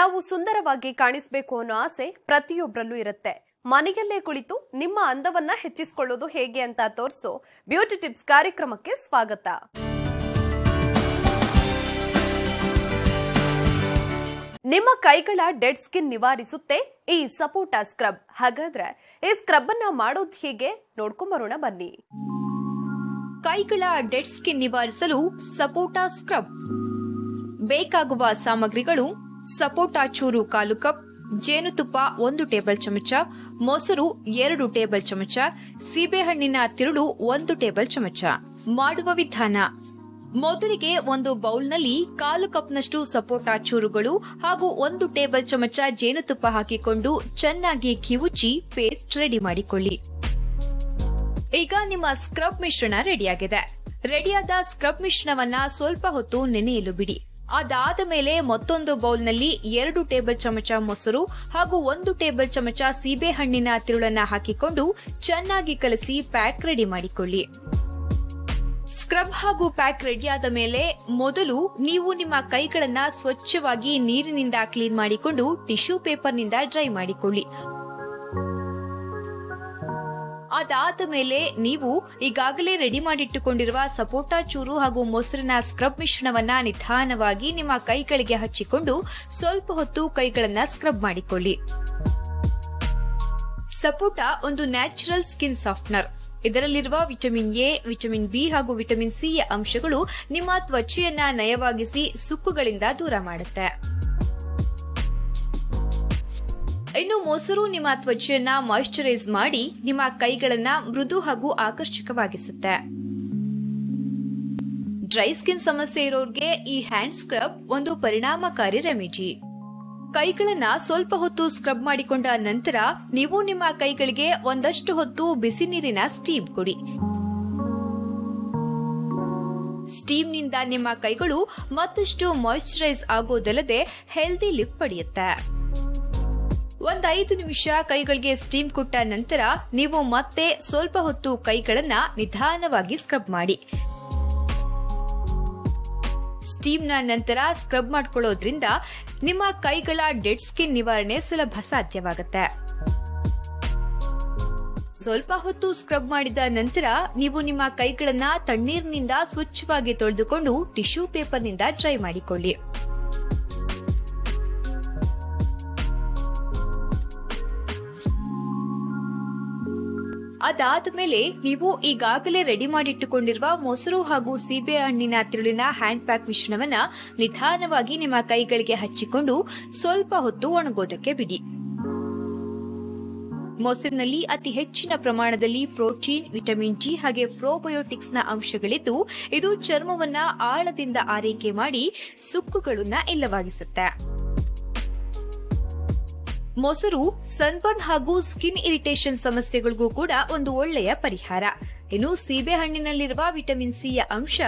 ನಾವು ಸುಂದರವಾಗಿ ಕಾಣಿಸಬೇಕು ಅನ್ನೋ ಆಸೆ ಪ್ರತಿಯೊಬ್ಬರಲ್ಲೂ ಇರುತ್ತೆ. ಮನೆಯಲ್ಲೇ ಕುಳಿತು ನಿಮ್ಮ ಅಂದವನ್ನ ಹೆಚ್ಚಿಸಿಕೊಳ್ಳೋದು ಹೇಗೆ ಅಂತ ತೋರಿಸೋ ಬ್ಯೂಟಿ ಟಿಪ್ಸ್ ಕಾರ್ಯಕ್ರಮಕ್ಕೆ ಸ್ವಾಗತ. ನಿಮ್ಮ ಕೈಗಳ ಡೆಡ್ ಸ್ಕಿನ್ ನಿವಾರಿಸುತ್ತೆ ಈ ಸಪೋಟಾ ಸ್ಕ್ರಬ್. ಹಾಗಾದ್ರೆ ಈ ಸ್ಕ್ರಬ್ ಅನ್ನ ಮಾಡೋದು ಹೇಗೆ ನೋಡ್ಕೊಂಬರೋಣ ಬನ್ನಿ. ಕೈಗಳ ಡೆಡ್ ಸ್ಕಿನ್ ನಿವಾರಿಸಲು ಸಪೋಟಾ ಸ್ಕ್ರಬ್. ಬೇಕಾಗುವ ಸಾಮಗ್ರಿಗಳು: ಸಪೋಟಾ ಚೂರು 1/4 ಕಪ್, ಜೇನುತುಪ್ಪ 1 ಟೇಬಲ್ ಚಮಚ, ಮೊಸರು 2 ಟೇಬಲ್ ಚಮಚ, ಸೀಬೆಹಣ್ಣಿನ ತಿರುಳು 1 ಟೇಬಲ್ ಚಮಚ. ಮಾಡುವ ವಿಧಾನ: ಮೊದಲಿಗೆ ಒಂದು ಬೌಲ್ನಲ್ಲಿ 1/4 ಕಪ್ನಷ್ಟು ಸಪೋಟಾ ಚೂರುಗಳು ಹಾಗೂ 1 ಟೇಬಲ್ ಚಮಚ ಜೇನುತುಪ್ಪ ಹಾಕಿಕೊಂಡು ಚೆನ್ನಾಗಿ ಕಿವುಚಿ ಪೇಸ್ಟ್ ರೆಡಿ ಮಾಡಿಕೊಳ್ಳಿ. ಈಗ ನಿಮ್ಮ ಸ್ಕ್ರಬ್ ಮಿಶ್ರಣ ರೆಡಿಯಾಗಿದೆ. ರೆಡಿಯಾದ ಸ್ಕ್ರಬ್ ಮಿಶ್ರಣವನ್ನ ಸ್ವಲ್ಪ ಹೊತ್ತು ನೆನೆಯಲು ಬಿಡಿ. ಅದಾದ ಮೇಲೆ ಮತ್ತೊಂದು ಬೌಲ್ನಲ್ಲಿ 2 ಟೇಬಲ್ ಚಮಚ ಮೊಸರು ಹಾಗೂ 1 ಟೇಬಲ್ ಚಮಚ ಸೀಬೆಹಣ್ಣಿನ ತಿರುಳನ್ನ ಹಾಕಿಕೊಂಡು ಚೆನ್ನಾಗಿ ಕಲಸಿ ಪ್ಯಾಕ್ ರೆಡಿ ಮಾಡಿಕೊಳ್ಳಿ. ಸ್ಕ್ರಬ್ ಹಾಗೂ ಪ್ಯಾಕ್ ರೆಡಿಯಾದ ಮೇಲೆ ಮೊದಲು ನೀವು ನಿಮ್ಮ ಕೈಗಳನ್ನ ಸ್ವಚ್ಛವಾಗಿ ನೀರಿನಿಂದ ಕ್ಲೀನ್ ಮಾಡಿಕೊಂಡು ಟಿಶ್ಯೂ ಪೇಪರ್ನಿಂದ ಡ್ರೈ ಮಾಡಿಕೊಳ್ಳಿ. ಅದಾದ ಮೇಲೆ ನೀವು ಈಗಾಗಲೇ ರೆಡಿ ಮಾಡಿಟ್ಟುಕೊಂಡಿರುವ ಸಪೋಟಾ ಚೂರು ಹಾಗೂ ಮೊಸರಿನ ಸ್ಕ್ರಬ್ ಮಿಶ್ರಣವನ್ನ ನಿಧಾನವಾಗಿ ನಿಮ್ಮ ಕೈಗಳಿಗೆ ಹಚ್ಚಿಕೊಂಡು ಸ್ವಲ್ಪ ಹೊತ್ತು ಕೈಗಳನ್ನ ಸ್ಕ್ರಬ್ ಮಾಡಿಕೊಳ್ಳಿ. ಸಪೋಟಾ ಒಂದು ನ್ಯಾಚುರಲ್ ಸ್ಕಿನ್ ಸಾಫ್ಟ್ನರ್. ಇದರಲ್ಲಿರುವ ವಿಟಮಿನ್ ಎ, ವಿಟಮಿನ್ ಬಿ ಹಾಗೂ ವಿಟಮಿನ್ ಸಿ ಯ ಅಂಶಗಳು ನಿಮ್ಮ ತ್ವಚೆಯನ್ನ ನಯವಾಗಿಸಿ ಸುಕ್ಕುಗಳಿಂದ ದೂರ ಮಾಡುತ್ತೆ. ಇನ್ನು ಮೊಸರು ನಿಮ್ಮ ತ್ವಚೆಯನ್ನ ಮಾಯಿಶ್ಚರೈಸ್ ಮಾಡಿ ನಿಮ್ಮ ಕೈಗಳನ್ನ ಮೃದು ಹಾಗೂ ಆಕರ್ಷಕವಾಗಿಸುತ್ತೆ. ಡ್ರೈ ಸ್ಕಿನ್ ಸಮಸ್ಯೆ ಇರೋರ್ಗೆ ಈ ಹ್ಯಾಂಡ್ ಸ್ಕ್ರಬ್ ಒಂದು ಪರಿಣಾಮಕಾರಿ ರೆಮಿಡಿ. ಕೈಗಳನ್ನ ಸ್ವಲ್ಪ ಹೊತ್ತು ಸ್ಕ್ರಬ್ ಮಾಡಿಕೊಂಡ ನಂತರ ನೀವು ನಿಮ್ಮ ಕೈಗಳಿಗೆ ಒಂದಷ್ಟು ಹೊತ್ತು ಬಿಸಿ ನೀರಿನ ಸ್ಟೀಮ್ ಕೊಡಿ. ಸ್ಟೀಮ್ನಿಂದ ನಿಮ್ಮ ಕೈಗಳು ಮತ್ತಷ್ಟು ಮಾಯಿಶ್ಚರೈಸ್ ಆಗೋದಲ್ಲದೆ ಹೆಲ್ದಿ ಲಿಪ್ ಪಡೆಯುತ್ತೆ. 5 ನಿಮಿಷ ಕೈಗಳಿಗೆ ಸ್ಟೀಮ್ ಕೊಟ್ಟ ನಂತರ ನೀವು ಮತ್ತೆ ಸ್ವಲ್ಪ ಹೊತ್ತು ಕೈಗಳನ್ನ ನಿಧಾನವಾಗಿ ಸ್ಕ್ರಬ್ ಮಾಡಿ. ಸ್ಟೀಮ್ನ ನಂತರ ಸ್ಕ್ರಬ್ ಮಾಡ್ಕೊಳ್ಳೋದ್ರಿಂದ ನಿಮ್ಮ ಕೈಗಳ ಡೆಡ್ ಸ್ಕಿನ್ ನಿವಾರಣೆ ಸುಲಭ ಸಾಧ್ಯವಾಗುತ್ತೆ. ಸ್ವಲ್ಪ ಹೊತ್ತು ಸ್ಕ್ರಬ್ ಮಾಡಿದ ನಂತರ ನೀವು ನಿಮ್ಮ ಕೈಗಳನ್ನ ತಣ್ಣೀರಿನಿಂದ ಸ್ವಚ್ಛವಾಗಿ ತೊಳೆದುಕೊಂಡು ಟಿಶ್ಯೂ ಪೇಪರ್ನಿಂದ ಡ್ರೈ ಮಾಡಿಕೊಳ್ಳಿ. ಅದಾದ ಮೇಲೆ ನೀವು ಈಗಾಗಲೇ ರೆಡಿ ಮಾಡಿಟ್ಟುಕೊಂಡಿರುವ ಮೊಸರು ಹಾಗೂ ಸೀಬೆ ಹಣ್ಣಿನ ತಿರುಳಿನ ಹ್ಯಾಂಡ್ ಪ್ಯಾಕ್ ಮಿಶ್ರಣವನ್ನ ನಿಧಾನವಾಗಿ ನಿಮ್ಮ ಕೈಗಳಿಗೆ ಹಚ್ಚಿಕೊಂಡು ಸ್ವಲ್ಪ ಹೊತ್ತು ಒಣಗೋದಕ್ಕೆ ಬಿಡಿ. ಮೊಸರಿನಲ್ಲಿ ಅತಿ ಹೆಚ್ಚಿನ ಪ್ರಮಾಣದಲ್ಲಿ ಪ್ರೋಟೀನ್, ವಿಟಮಿನ್ ಡಿ ಹಾಗೆ ಪ್ರೋಬಯೋಟಿಕ್ಸ್ ನ ಅಂಶಗಳಿದ್ದು ಇದು ಚರ್ಮವನ್ನ ಆಳದಿಂದ ಆರೈಕೆ ಮಾಡಿ ಸುಕ್ಕುಗಳನ್ನ ಇಲ್ಲವಾಗಿಸುತ್ತೆ. ಮೊಸರು ಸನ್ಬರ್ನ್ ಹಾಗೂ ಸ್ಕಿನ್ ಇರಿಟೇಷನ್ ಸಮಸ್ಯೆಗಳಿಗೂ ಕೂಡ ಒಂದು ಒಳ್ಳೆಯ ಪರಿಹಾರ. ಇನ್ನು ಸೀಬೆಹಣ್ಣಿನಲ್ಲಿರುವ ವಿಟಮಿನ್ ಸಿ ಯ ಅಂಶ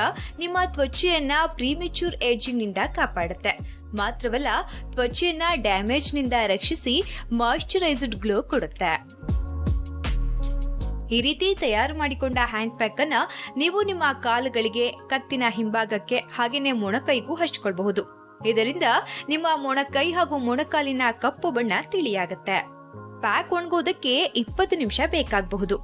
ನಿಮ್ಮ ತ್ವಚೆಯನ್ನ ಪ್ರೀಮೆಚ್ಯೂರ್ ಏಜಿಂಗ್ ನಿಂದ ಕಾಪಾಡುತ್ತೆ. ಮಾತ್ರವಲ್ಲ, ತ್ವಚೆಯನ್ನ ಡ್ಯಾಮೇಜ್ ನಿಂದ ರಕ್ಷಿಸಿ ಮಾಯಿಶ್ಚರೈಸ್ಡ್ ಗ್ಲೋ ಕೊಡುತ್ತೆ. ಈ ರೀತಿ ತಯಾರು ಮಾಡಿಕೊಂಡ ಹ್ಯಾಂಡ್ ಪ್ಯಾಕ್ ಅನ್ನ ನೀವು ನಿಮ್ಮ ಕಾಲುಗಳಿಗೆ, ಕತ್ತಿನ ಹಿಂಭಾಗಕ್ಕೆ ಹಾಗೇನೆ ಮೊಣಕೈಗೂ ಹಚ್ಚಿಕೊಳ್ಳಬಹುದು. ಇದರಿಂದ ನಿಮ್ಮ ಮೊಣಕೈ ಹಾಗೂ ಮೊಣಕಾಲಿನ ಕಪ್ಪು ಬಣ್ಣ ತಿಳಿಯಾಗುತ್ತೆ. ಪ್ಯಾಕ್ ಒಣಗೋದಕ್ಕೆ 20 ನಿಮಿಷ ಬೇಕಾಗಬಹುದು.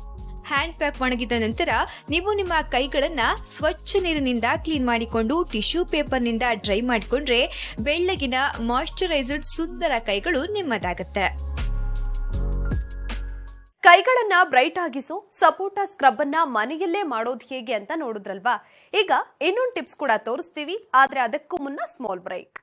ಹ್ಯಾಂಡ್ ಪ್ಯಾಕ್ ಒಣಗಿದ ನಂತರ ನೀವು ನಿಮ್ಮ ಕೈಗಳನ್ನ ಸ್ವಚ್ಛ ನೀರಿನಿಂದ ಕ್ಲೀನ್ ಮಾಡಿಕೊಂಡು ಟಿಶ್ಯೂ ಪೇಪರ್ನಿಂದ ಡ್ರೈ ಮಾಡಿಕೊಂಡ್ರೆ ಬೆಳ್ಳಗಿನ ಮಾಯಿಶ್ಚರೈಸ್ಡ್ ಸುಂದರ ಕೈಗಳು ನಿಮ್ಮದಾಗುತ್ತೆ. ಕೈಗಳನ್ನ ಬ್ರೈಟ್ ಆಗಿಸೋ ಸಪೋಟಾ ಸ್ಕ್ರಬ್ ಅನ್ನ ಮನೆಯಲ್ಲೇ ಮಾಡೋದು ಹೇಗೆ ಅಂತ ನೋಡಿದ್ರಲ್ವಾ. ಈಗ ಇನ್ನೊಂದು ಟಿಪ್ಸ್ ಕೂಡ ತೋರಿಸ್ತೀವಿ, ಆದ್ರೆ ಅದಕ್ಕೂ ಮುನ್ನ ಸ್ಮಾಲ್ ಬ್ರೇಕ್.